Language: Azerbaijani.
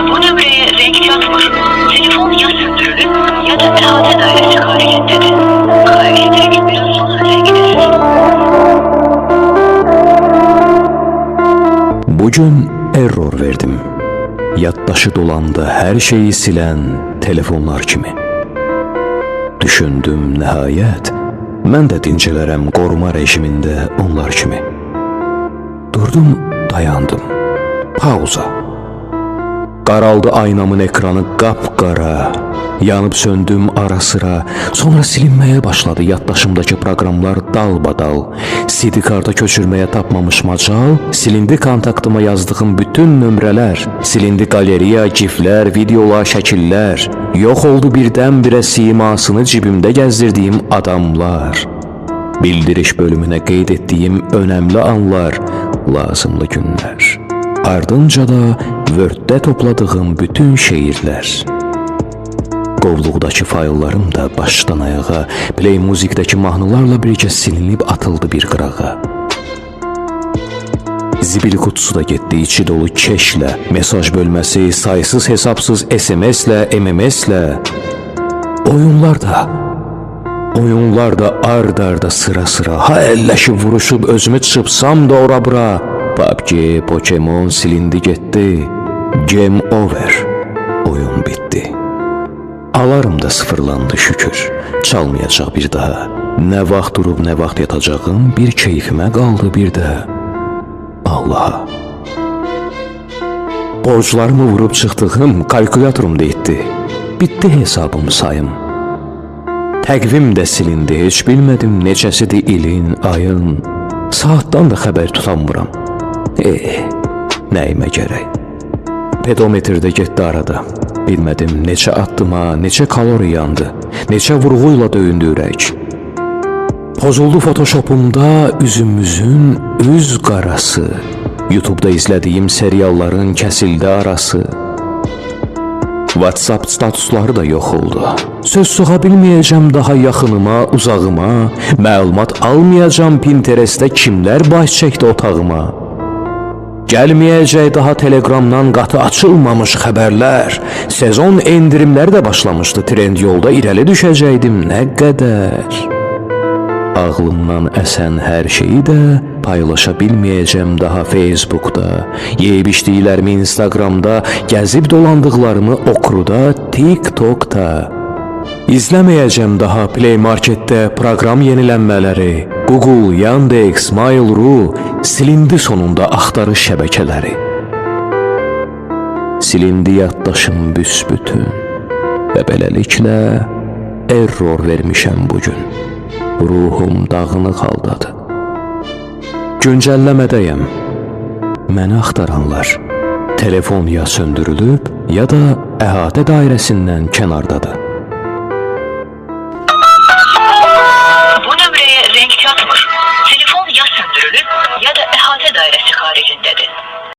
Bu nömreye renk çatmır. Telefon ya söndürülür ya da ehate dairesi haricindedir. Kahve ederek biraz sonra rengidir. Bugün error verdim. Yaddaşı dolandı her şeyi silen telefonlar kimi. Düşündüm nəhayət, mən də dincələrəm qoruma rejimində onlar kimi. Durdum, dayandım. Pauza. Qaraldı aynamın ekranı qapqara. Yanıb söndüm ara sıra. Sonra silinməyə başladı yaddaşımdakı proqramlar dalbadal. CD karta köçürməyə tapmamış macal. Silindi kontaktıma yazdığım bütün nömrələr. Silindi qaleriya, giflər, videolar, şəkillər. Yox oldu birdən-birə simasını cibimdə gəzdirdiyim adamlar. Bildiriş bölümünə qeyd etdiyim önəmli anlar, lazımlı günlər. Ardınca da Word'də topladığım bütün şeirlər. Qovluqdakı fayllarım da başdan ayağa Play Music'dəki mahnılarla birgə silinib atıldı bir qırağa. Zibil kutusu da getdi içi dolu keşlə, mesaj bölməsi, saysız hesapsız SMS-lə, MMS-lə. Oyunlar da ard-arda sıra ha əlləşib vuruşub özümü çırpsam da ora-bura. PUBG, Pokemon silindi getdi. Game over. Oyun bitti. Alarm da sıfırlandı şükür. Çalmayacaq bir daha. Nə vaxt durub nə vaxt yatacağım bir keyfimə qaldı bir də Allaha. Borclarımı vurub çıxdığım kalkulatorum deyitdi. Bitti hesabım sayım. Təqvim də silindi, heç bilmədim neçəsidir ilin, ayın. Saatdan da xəbər tutamıram. Nəyimə gərək? Pedometrdə getdi arada. Bilmədim neçə addıma, neçə kalori yandı, neçə vurğuyla döyündü ürək. Pozuldu Photoshopumda üzümüzün üz qarası. YouTube'da izlədiyim serialların kəsildi arası. WhatsApp statusları da yox oldu. Söz soxa bilməyəcəm daha yaxınıma, uzağıma. Məlumat almayacam Pinterest'də kimlər baş çəkdi otağıma. Gəlməyəcək daha Telegramdan qatı açılmamış xəbərlər. Sezon endirimləri də başlamışdı. Trend yolda irəli düşəcəkdim nə qədər. Ağlımdan əsən hər şeyi də paylaşa bilməyəcəm daha Facebook'da. Yeyib içdiklərimi Instagram'da, gəzib dolandıqlarımı Okru'da, TikTok'da. İzləməyəcəm daha Play Market'də proqram yenilənmələri. Google, Yandex, Mail.ru silindi sonunda axtarış şəbəkələri. Silindi yaddaşım büsbütün və beləliklə error vermişəm bugün. Ruhum dağınıq haldadır. Güncəlləmədəyəm. Məni axtaranlar telefon ya söndürülüb ya da əhatə dairəsindən kənardadır. Bu nömreye renk çatmır. Telefon ya söndürülür ya da ehate dairesi haricindedir.